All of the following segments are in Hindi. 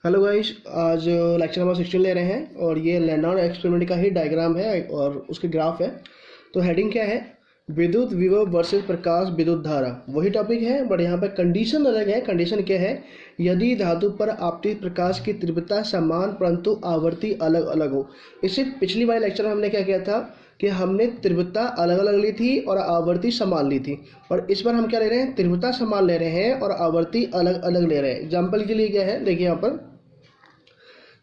हेलो गाइस, आज लेक्चर नंबर 16 ले रहे हैं और ये लेनार्ड एक्सपेरिमेंट का ही डायग्राम है और उसके ग्राफ है। तो हेडिंग क्या है? विद्युत विभव वर्सेस प्रकाश विद्युत धारा, वही टॉपिक है बट यहाँ पे कंडीशन अलग है। कंडीशन क्या है? यदि धातु पर आपतित प्रकाश की तीव्रता समान परंतु आवृत्ति अलग अलग हो। इससे पिछली वाले लेक्चर में हमने क्या किया था कि हमने तीव्रता अलग अलग ली थी और आवृत्ति समान ली थी, और इस बार हम क्या ले रहे हैं? तीव्रता समान ले रहे हैं और आवृत्ति अलग अलग ले रहे हैं। एग्जाम्पल के लिए क्या है, देखिए यहाँ पर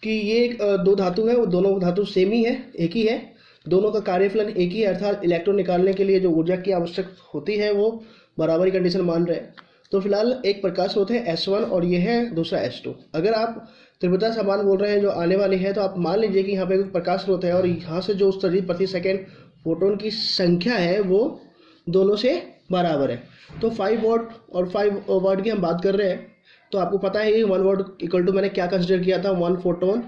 कि ये दो धातु है, वो दोनों धातु सेम ही है, एक ही है, दोनों का कार्यफलन एक ही है, अर्थात इलेक्ट्रॉन निकालने के लिए जो ऊर्जा की आवश्यक होती है वो बराबरी कंडीशन मान रहे हैं। तो फिलहाल एक प्रकाश स्रोत है S1 और ये है दूसरा S2। अगर आप तीव्रता समान बोल रहे हैं जो आने वाली है, तो आप मान लीजिए कि यहाँ पे एक प्रकाश स्रोत है और यहाँ से जो उत्सर्जित प्रति सेकेंड फोटोन की संख्या है वो दोनों से बराबर है। तो 5 वॉट और 5 वाट की हम बात कर रहे हैं, तो आपको पता है 1 वॉट इक्वल टू मैंने क्या कंसिडर किया था, 1 फोटोन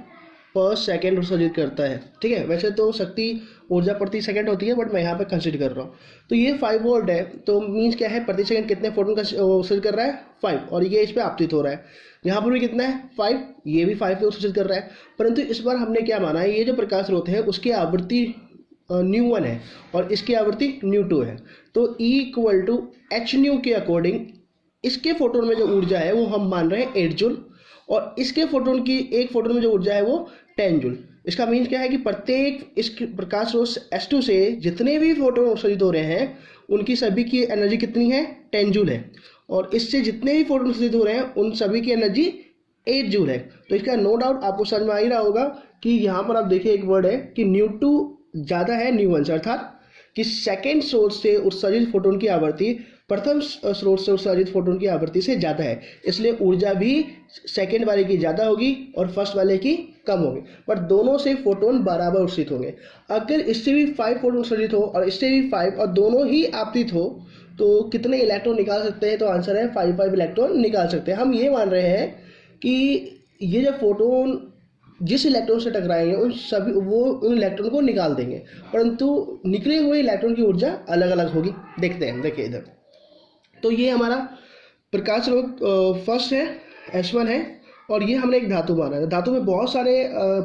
पर सेकेंड उत्सर्जित करता है। ठीक है, वैसे तो शक्ति ऊर्जा प्रति सेकंड होती है बट मैं यहाँ पे कंसिडर कर रहा हूँ। तो ये 5 वोल्ट है, तो मीन्स क्या है, प्रति सेकंड कितने फोटोन का उत्सर्जित कर रहा है? 5, और ये इस पर आपतित हो रहा है। यहाँ पर भी कितना है? 5, ये भी 5 पे उत्सर्जित कर रहा है। परंतु इस बार हमने क्या माना है, ये जो प्रकाश स्रोत है उसकी आवृत्ति ν1 है और इसकी आवृत्ति ν2 है। तो E equal to h nu के अकॉर्डिंग इसके फोटोन में जो ऊर्जा है वो हम मान रहे हैं 8 जूल, और इसके फोटोन की एक फोटोन में जो ऊर्जा है वो 10 जूल। इसका मीन्स क्या है कि प्रत्येक इस प्रकाश स्रोत S2 से जितने भी फोटोन उत्सर्जित हो रहे हैं उनकी सभी की एनर्जी कितनी है? 10 जूल है, और इससे जितने भी फोटोन उत्सर्जित हो रहे हैं उन सभी की एनर्जी 8 जूल है। तो इसका नो डाउट आपको समझ में आ ही रहा होगा कि यहाँ पर आप देखिए एक वर्ड है कि ν2 ज़्यादा है ν1 से, अर्थात कि सेकेंड स्रोत से उत्सर्जित फोटोन की आवृत्ति प्रथम स्रोत से उत्सर्जित फोटोन की आवृत्ति से ज़्यादा है, इसलिए ऊर्जा भी सेकेंड वाले की ज़्यादा होगी और फर्स्ट वाले की कम होगी, पर दोनों से फोटोन बराबर उत्सर्जित होंगे। अगर इससे भी 5 फोटोन उत्सर्जित हो और इससे भी 5 और दोनों ही आपतित हो तो कितने इलेक्ट्रॉन निकाल सकते हैं? तो आंसर है 5 इलेक्ट्रॉन निकाल सकते हैं। हम ये मान रहे हैं कि ये जो फोटोन जिस इलेक्ट्रॉन से टकराएंगे उन इलेक्ट्रॉन को निकाल देंगे, परंतु निकले हुए इलेक्ट्रॉन की ऊर्जा अलग अलग होगी। देखते हैं, देखिए इधर। तो ये हमारा प्रकाश स्रोत फर्स्ट है, S1 है, और ये हमने एक धातु माना है। धातु में बहुत सारे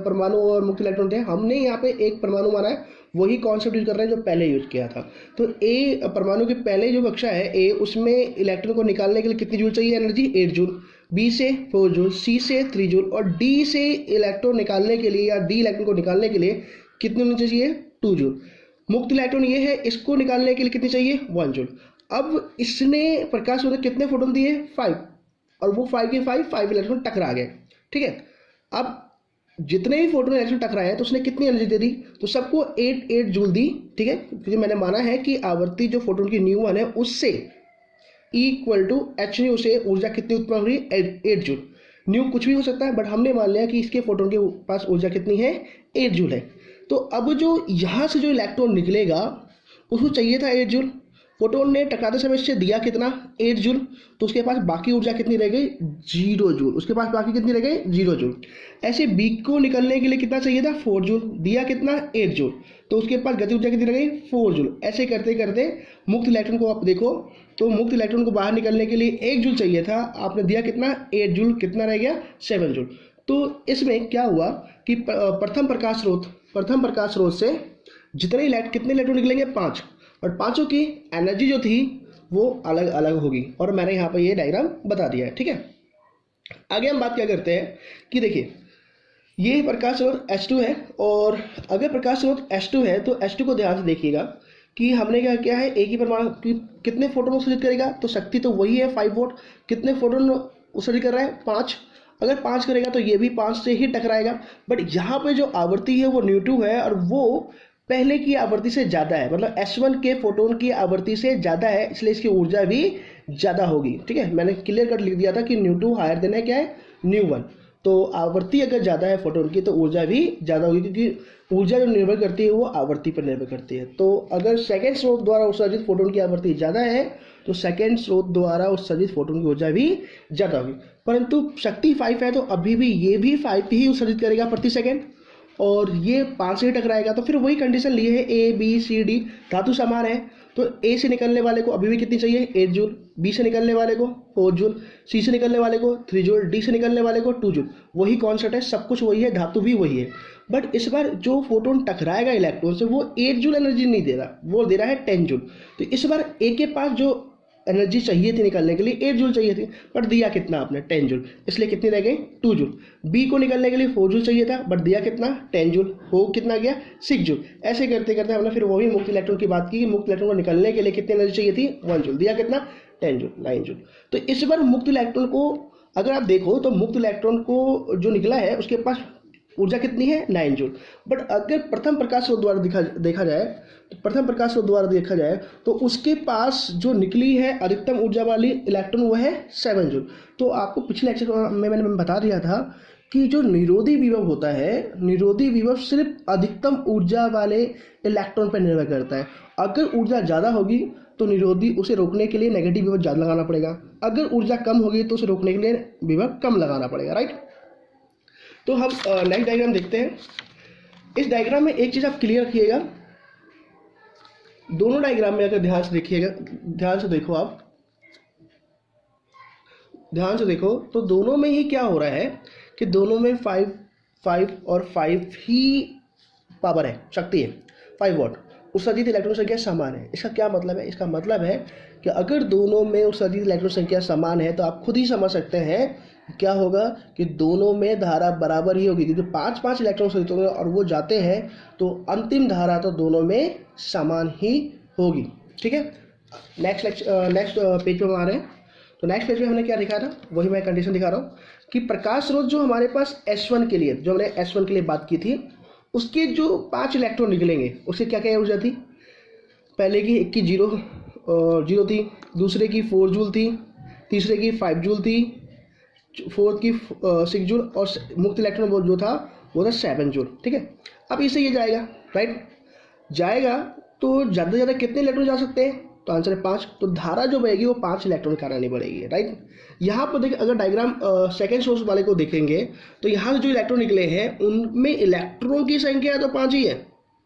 परमाणु और मुक्त इलेक्ट्रॉन थे, हमने यहाँ पे एक परमाणु माना है, वही कॉन्सेप्ट यूज कर रहे हैं जो पहले यूज किया था। तो ए परमाणु के पहले जो कक्षा है ए, उसमें इलेक्ट्रॉन को निकालने के लिए कितनी जूल चाहिए एनर्जी? 8 जूल। बी से 4 जूल, सी से 3 जूल, और डी से इलेक्ट्रॉन निकालने के लिए या डी इलेक्ट्रॉन को निकालने के लिए कितनी होनी चाहिए? 2 जूल। मुक्त इलेक्ट्रॉन ये है, इसको निकालने के लिए कितनी चाहिए? 1 जूल। अब इसने प्रकाश स्रोत कितने फोटोन दिए? 5, और वो 5 के 5 इलेक्ट्रॉन टकरा गए। ठीक है, अब जितने भी फोटोन इलेक्ट्रॉन टकराए हैं तो उसने कितनी एनर्जी दे दी? तो सबको 8 जूल दी। ठीक है, क्योंकि मैंने माना है कि आवृत्ति जो फोटोन की ν1 है उससे E equal to h nu से ऊर्जा कितनी उत्पन्न हो रही है? 8 जूल। न्यू कुछ भी हो सकता है बट हमने मान लिया कि इसके फोटोन के पास ऊर्जा कितनी है? 8 जूल है। तो अब जो यहाँ से जो इलेक्ट्रॉन निकलेगा उसको चाहिए था 8 जूल, फोटोन ने टकराते समय इससे दिया कितना? 8 जूल, तो उसके पास बाकी ऊर्जा कितनी रह गई? 0 जूल। उसके पास बाकी कितनी रह गई? 0 जूल। ऐसे बी को निकलने के लिए कितना चाहिए था? 4 जूल, दिया कितना? 8 जूल, तो उसके पास गति ऊर्जा कितनी रह गई? 4 जूल। ऐसे करते करते मुक्त इलेक्ट्रॉन को आप देखो तो मुक्त इलेक्ट्रॉन को बाहर निकलने के लिए 1 जूल चाहिए था, आपने दिया कितना? 8 जूल। कितना रह गया? 7 जूल। तो इसमें क्या हुआ कि प्रथम प्रकाश स्रोत से जितने कितने इलेक्ट्रॉन निकलेंगे? 5, और पांचों की एनर्जी जो थी वो अलग अलग होगी, और मैंने यहाँ पर ये डायग्राम बता दिया है। ठीक है, आगे हम बात क्या करते हैं कि देखिए ये प्रकाश स्रोत S2 है, और अगर प्रकाश स्रोत S2 है तो S2 को ध्यान से देखिएगा कि हमने क्या किया है, एक ही परमाणु कितने फोटोन उत्सर्जित करेगा? तो शक्ति तो वही है 5 वोल्ट। कितने फोटोन उत्सर्जित कर रहा है? 5। अगर 5 करेगा तो ये भी 5 से ही टकराएगा, बट यहाँ पे जो आवृत्ति है वो ν2 है और वो पहले की आवृत्ति से ज़्यादा है, मतलब S1 के फोटोन की आवृत्ति से ज़्यादा है, इसलिए इसकी ऊर्जा भी ज़्यादा होगी। ठीक है, मैंने क्लियर कट लिख दिया था कि ν2 हायर देन है क्या है? ν1। तो आवृत्ति अगर ज़्यादा है फोटोन की तो ऊर्जा भी ज़्यादा होगी, क्योंकि ऊर्जा जो निर्भर करती है वो आवृत्ति पर निर्भर करती है। तो अगर सेकेंड स्रोत द्वारा उत्सर्जित फोटोन की आवृत्ति ज़्यादा है तो सेकेंड स्रोत द्वारा उत्सर्जित फोटोन की ऊर्जा भी ज़्यादा होगी। परंतु शक्ति 5 है तो अभी भी ये भी 5 ही उत्सर्जित करेगा प्रति सेकेंड, और ये 5 से ही टकराएगा। तो फिर वही कंडीशन लिए है, A B C D धातु समान है तो ए से निकलने वाले को अभी भी कितनी चाहिए 8 जूल, बी से निकलने वाले को 4 जूल, सी से निकलने वाले को 3 जूल, डी से निकलने वाले को 2 जूल। वही कॉन्सेप्ट है, सब कुछ वही है, धातु भी वही है, बट इस बार जो फोटोन टकराएगा इलेक्ट्रॉन से वो 8 जूल एनर्जी नहीं दे रहा, वो दे रहा है 10 जूल। तो इस बार ए के पास जो एनर्जी चाहिए थी निकलने के लिए 8 जूल चाहिए थी, बट दिया कितना आपने 10 जूल, इसलिए कितनी रह गई 2 जूल। बी को निकलने के लिए 4 जूल चाहिए था, बट दिया कितना 10 जूल, हो कितना गया 6 जूल। ऐसे करते करते हमने फिर वही मुक्त इलेक्ट्रॉन की बात की कि मुक्त इलेक्ट्रॉन को निकलने के लिए कितनी एनर्जी चाहिए थी 1 जूल, दिया कितना 10 जूल 9 जूल। तो इस बार मुक्त इलेक्ट्रॉन को अगर आप देखो तो मुक्त इलेक्ट्रॉन को जो निकला है उसके पास ऊर्जा कितनी है 9 जूल। बट अगर प्रथम प्रकाश स्रोत द्वारा देखा जाए तो प्रथम प्रकाश स्रोत द्वारा देखा जाए तो उसके पास जो निकली है अधिकतम ऊर्जा वाली इलेक्ट्रॉन वो है 7 जूल। तो आपको पिछले लेक्चर में मैंने बता दिया था कि जो निरोधी विभव होता है, निरोधी विभव सिर्फ अधिकतम ऊर्जा वाले इलेक्ट्रॉन पर निर्भर करता है। अगर ऊर्जा ज़्यादा होगी तो निरोधी उसे रोकने के लिए नेगेटिव विभव ज़्यादा लगाना पड़ेगा, अगर ऊर्जा कम होगी तो उसे रोकने के लिए विभव कम लगाना पड़ेगा, राइट। तो हम नेक्स्ट डायग्राम देखते हैं। इस डायग्राम में एक चीज़ आप क्लियर रखिएगा, दोनों डायग्राम में अगर ध्यान से देखिएगा, ध्यान से देखो, आप ध्यान से देखो तो दोनों में ही क्या हो रहा है कि दोनों में 5 और 5 ही पावर है, शक्ति है 5 वॉट। उत्सर्जित इलेक्ट्रॉन संख्या समान है। इसका क्या मतलब है? इसका मतलब है कि अगर दोनों में उत्सर्जित इलेक्ट्रॉन संख्या समान है तो आप खुद ही समझ सकते हैं क्या होगा कि दोनों में धारा बराबर ही होगी, क्योंकि 5-5 इलेक्ट्रॉन उत्सर्जित होंगे और वो जाते हैं तो अंतिम धारा तो दोनों में समान ही होगी। ठीक है, नेक्स्ट पेज पे हम आ रहे हैं। तो नेक्स्ट पेज में हमने क्या दिखा था, वही मैं कंडीशन दिखा रहा हूँ कि प्रकाश स्रोत जो हमारे पास S1 के लिए, जो हमने S1 के लिए बात की थी, उसके जो 5 इलेक्ट्रॉन निकलेंगे उससे क्या क्या ऊर्जा थी। पहले की एक की 0 थी, दूसरे की 4 जूल थी, तीसरे की 5 जूल थी, फोर्थ की 6 जूल और मुक्त इलेक्ट्रॉन जो था वो था 7 जूल। ठीक है, अब इससे ये जाएगा, राइट, जाएगा तो ज़्यादा से ज़्यादा कितने इलेक्ट्रॉन जा सकते हैं, तो आंसर है 5। तो धारा जो बहेगी वो 5 इलेक्ट्रॉन करानी पड़ेगी, राइट। यहाँ पर देखिए, अगर डायग्राम सेकेंड सोर्स वाले को देखेंगे तो यहाँ से जो इलेक्ट्रॉन निकले हैं उनमें इलेक्ट्रॉन की संख्या तो 5 ही है,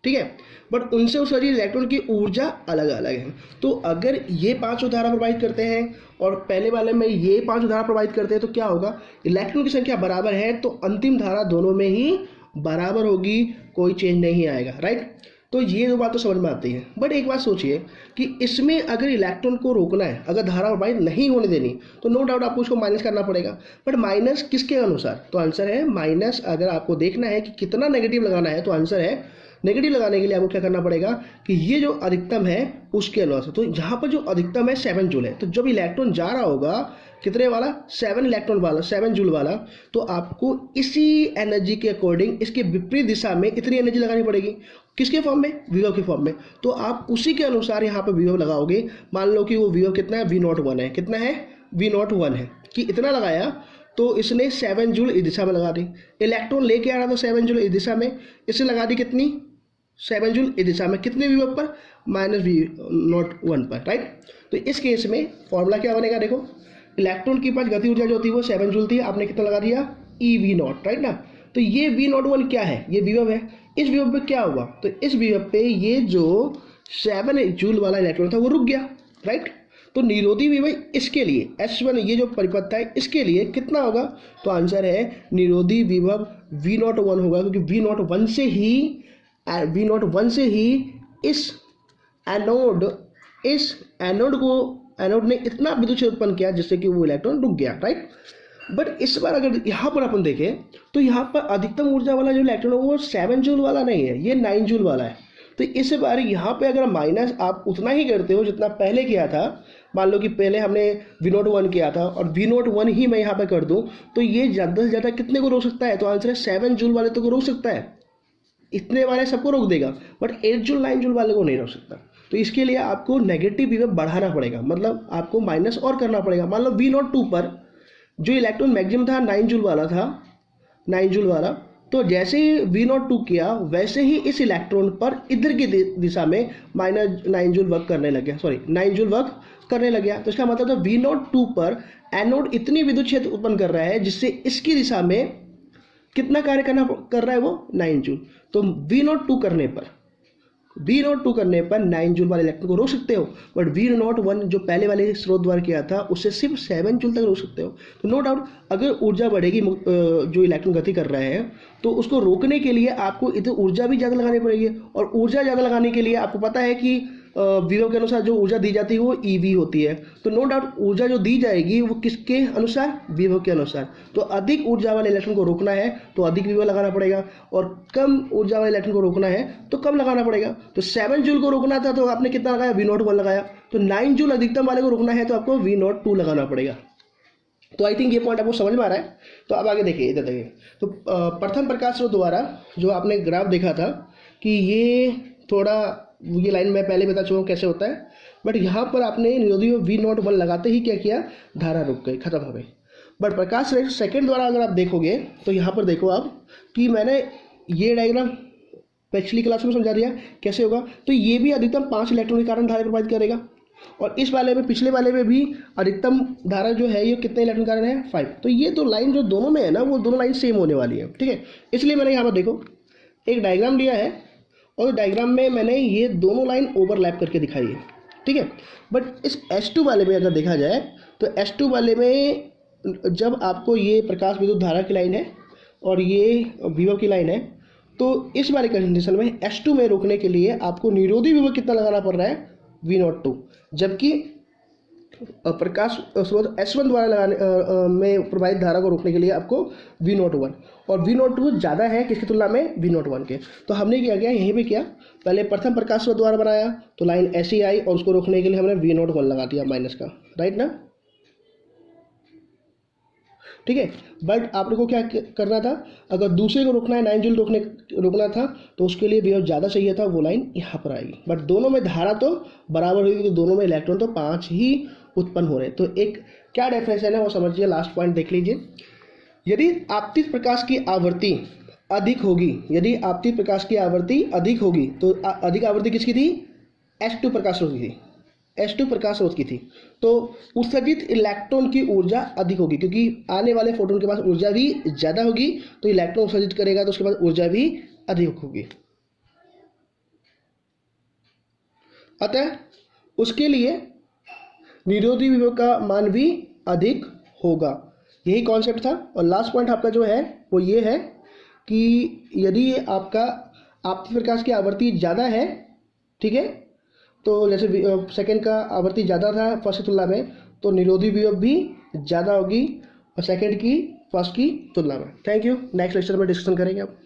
ठीक है, बट उनसे उस सारी इलेक्ट्रॉन की ऊर्जा अलग अलग है। तो अगर ये 5 धारा प्रोवाइड करते हैं और पहले वाले में ये 5 धारा प्रोवाइड करते हैं तो क्या होगा, इलेक्ट्रॉन की संख्या बराबर है तो अंतिम धारा दोनों में ही बराबर होगी, कोई चेंज नहीं आएगा, राइट। तो ये दो बात तो समझ में आती है। बट एक बात सोचिए कि इसमें अगर इलेक्ट्रॉन को रोकना है, अगर धारा प्रोवाइड नहीं होने देनी, तो नो डाउट आपको उसको माइनस करना पड़ेगा। बट माइनस किसके अनुसार, तो आंसर है माइनस, अगर आपको देखना है कि कितना नेगेटिव लगाना है तो आंसर है नेगेटिव लगाने के लिए आपको क्या करना पड़ेगा कि ये जो अधिकतम है उसके अनुसार। तो यहाँ पर जो अधिकतम है 7 जूल है, तो जब इलेक्ट्रॉन जा रहा होगा कितने वाला, 7 इलेक्ट्रॉन वाला, 7 जूल वाला, तो आपको इसी एनर्जी के अकॉर्डिंग इसके विपरीत दिशा में इतनी एनर्जी लगानी पड़ेगी। किसके फॉर्म में, विभव के फॉर्म में। तो आप उसी के अनुसार यहाँ पर विभव लगाओगे। मान लो कि वो विभव कितना है, V01 है, कितना है, V01 है, कि इतना लगाया तो इसने 7 जूल इस दिशा में लगा दी। इलेक्ट्रॉन लेके आ रहा था 7 जूल इस दिशा में, इसने लगा दी कितनी, 7 जूल इस दिशा में, कितने विभव पर, -V01 पर, राइट। तो इस केस में फॉर्मूला क्या बनेगा, देखो, इलेक्ट्रॉन की पास गति ऊर्जा जो थी वो 7 जूल थी, आपने कितना लगा दिया, eV0, राइट ना। तो ये V01 क्या है, ये विभव है। इस विभव पे क्या हुआ, तो इस विभव पे ये जो 7 जूल वाला इलेक्ट्रॉन था वो रुक गया, राइट। तो निरोधी विभव इसके लिए S1, ये जो परिपथ है इसके लिए कितना होगा, तो आंसर है निरोधी विभव V01 होगा, क्योंकि V01 से ही इस एनोड ने इतना विद्युत क्षेत्र उत्पन्न किया जिससे कि वो इलेक्ट्रॉन रुक गया, राइट। बट इस बार अगर यहाँ पर अपन देखें तो यहाँ पर अधिकतम ऊर्जा वाला जो इलेक्ट्रॉन है वो 7 जूल वाला नहीं है, ये 9 जूल वाला है। तो इस बार यहाँ पे अगर माइनस आप उतना ही करते हो जितना पहले किया था, मान लो कि पहले हमने V01 किया था और V01 ही मैं यहाँ पे कर दूँ, तो ये ज़्यादा से ज़्यादा कितने को रोक सकता है, तो आंसर है 7 जूल वाले तो को रोक सकता है, इतने वाले सबको रोक देगा, बट 8 जूल 9 जूल वाले को नहीं रोक सकता। तो इसके लिए आपको नेगेटिव विभव बढ़ाना पड़ेगा, मतलब आपको माइनस और करना पड़ेगा। मान लो V02 पर जो इलेक्ट्रॉन मैक्सिमम था 9 जूल वाला था, 9 जूल वाला, तो जैसे ही V02 किया वैसे ही इस इलेक्ट्रॉन पर इधर की दिशा में -9 जूल वर्क करने लग गया, 9 जूल वर्क करने लग गया। तो इसका मतलब तो V02 पर एनोड इतनी विद्युत क्षेत्र उत्पन्न कर रहा है जिससे इसकी दिशा में कितना कार्य कर रहा है वो 9 जूल। तो V02 करने पर V02 करने पर 9 जूल वाले इलेक्ट्रॉन को रोक सकते हो, बट V01 जो पहले वाले स्रोत द्वारा किया था उससे सिर्फ 7 जूल तक रोक सकते हो। तो नो डाउट अगर ऊर्जा बढ़ेगी, जो इलेक्ट्रॉन गति कर रहे हैं, तो उसको रोकने के लिए आपको इतनी ऊर्जा भी ज़्यादा लगानी पड़ेगी, और ऊर्जा ज़्यादा लगाने के लिए आपको पता है कि विभव के अनुसार जो ऊर्जा दी जाती है वो EV होती है। तो नो डाउट ऊर्जा जो दी जाएगी वो किसके अनुसार, विभव के अनुसार। तो अधिक ऊर्जा वाले इलेक्ट्रॉन को रोकना है तो अधिक विभव लगाना पड़ेगा, और कम ऊर्जा वाले इलेक्ट्रॉन को रोकना है तो कम लगाना पड़ेगा। तो 7 जूल को रोकना था तो आपने कितना लगाया, V01 लगाया। तो 9 जूल अधिकतम वाले को रोकना है तो आपको V02 लगाना पड़ेगा। तो आई थिंक ये पॉइंट आपको समझ में आ रहा है। तो अब आगे देखिए, इधर देखिए। तो प्रथम प्रकाश स्रोत द्वारा जो आपने ग्राफ देखा था कि ये थोड़ा, ये लाइन मैं पहले बता चुका हूँ कैसे होता है, बट यहाँ पर आपने निरोधी V01 लगाते ही क्या किया, धारा रुक गई, खत्म हो गई। बट प्रकाश सेकंड द्वारा अगर आप देखोगे तो यहाँ पर देखो आप कि मैंने ये डायग्राम पिछली क्लास में समझा दिया कैसे होगा। तो ये भी अधिकतम 5 इलेक्ट्रॉन के कारण धारा प्रभावित करेगा, और इस वाले में, पिछले वाले में भी अधिकतम धारा जो है ये कितने इलेक्ट्रॉन कारण है, 5। तो ये तो लाइन जो दोनों में है ना, वो दोनों लाइन सेम होने वाली है, ठीक है। इसलिए मैंने यहाँ पर देखो एक डायग्राम लिया है, और डायग्राम में मैंने ये दोनों लाइन ओवरलैप करके दिखाई है, ठीक है। बट इस S2 वाले में अगर देखा जाए तो S2 वाले में जब आपको ये प्रकाश विद्युत धारा की लाइन है और ये विभव की लाइन है, तो इस वाले कंडीशन में S2 में रोकने के लिए आपको निरोधी विभव कितना लगाना पड़ रहा है, V02, जबकि प्रकाश स्रोत S1 द्वारा लगाने में प्रवाहित धारा को रोकने के लिए आपको V01, और V02 ज़्यादा है किसकी तुलना में, V01 के। तो हमने क्या किया, यहीं पे किया, पहले प्रथम प्रकाश स्रोत द्वारा बनाया तो लाइन ऐसी आई, और उसको रोकने के लिए हमने V01 लगा दिया माइनस का, राइट ना, ठीक है। बट आपने को क्या करना था, अगर दूसरे को रोकना है, 9 जूल रोकना था, तो उसके लिए विभव ज़्यादा चाहिए था, वो लाइन यहाँ पर आएगी। बट दोनों में धारा तो बराबर होगी, तो दोनों में इलेक्ट्रॉन तो 5 ही उत्पन्न हो रहे हैं। तो एक क्या डिफरेंस है ना, वो समझिए। लास्ट पॉइंट देख लीजिए, यदि आपतित प्रकाश की आवृत्ति अधिक होगी, यदि आपतित प्रकाश की आवृत्ति अधिक होगी, तो अधिक आवृत्ति किसकी थी, S2 प्रकाश स्रोत की थी, S2 प्रकाश स्रोत की थी। तो उत्सर्जित इलेक्ट्रॉन की ऊर्जा अधिक होगी, क्योंकि आने वाले फोटोन के पास ऊर्जा भी ज़्यादा होगी, तो इलेक्ट्रॉन उत्सर्जित करेगा तो उसके पास ऊर्जा भी अधिक होगी। अतः उसके लिए निरोधी विभव का मान भी अधिक होगा। यही कॉन्सेप्ट था। और लास्ट पॉइंट आपका जो है वो ये है कि यदि आपका आपतित प्रकाश की आवृत्ति ज़्यादा है, ठीक है, तो जैसे सेकंड का आवृत्ति ज़्यादा था फर्स्ट की तुलना में, तो निरोधी विभव भी ज़्यादा होगी और सेकंड की फर्स्ट की तुलना में। Thank you. नेक्स्ट लेक्चर में डिस्कशन करेंगे आप।